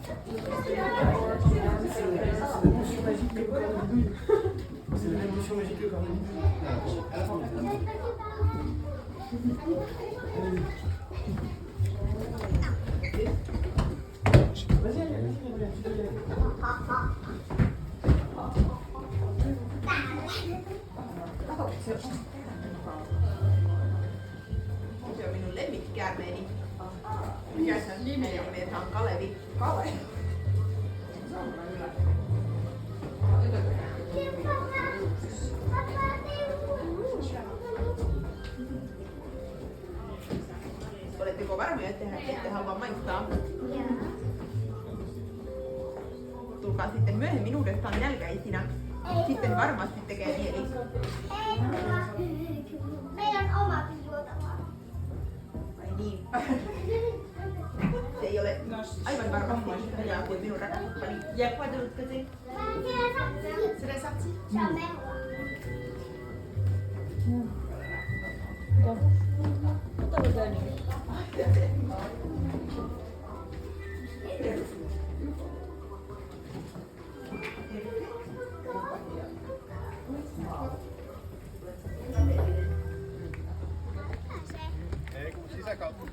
C'est la même potion magique que Cornelie. Vas-y, allez, tu peux y aller. Se on minun lemmikkikäärmeeni. Mikä sen nimi on? Nimeltään on Kalevi. Kalevi. Se on kyllä Oletteko varmoja, että ette halua maistaa? Tulkaa sitten myöhemmin uudestaan nälkäisinä. Sitten varmasti tekee mieli. Meidän oma juotava. Vai niin? Se ei ole aivan varmasti hyvää kuin minun rakas kumppani. Ja quoi de l'autre côté? C'est la sortie? Se on mehua. Ei kun sisäkautta.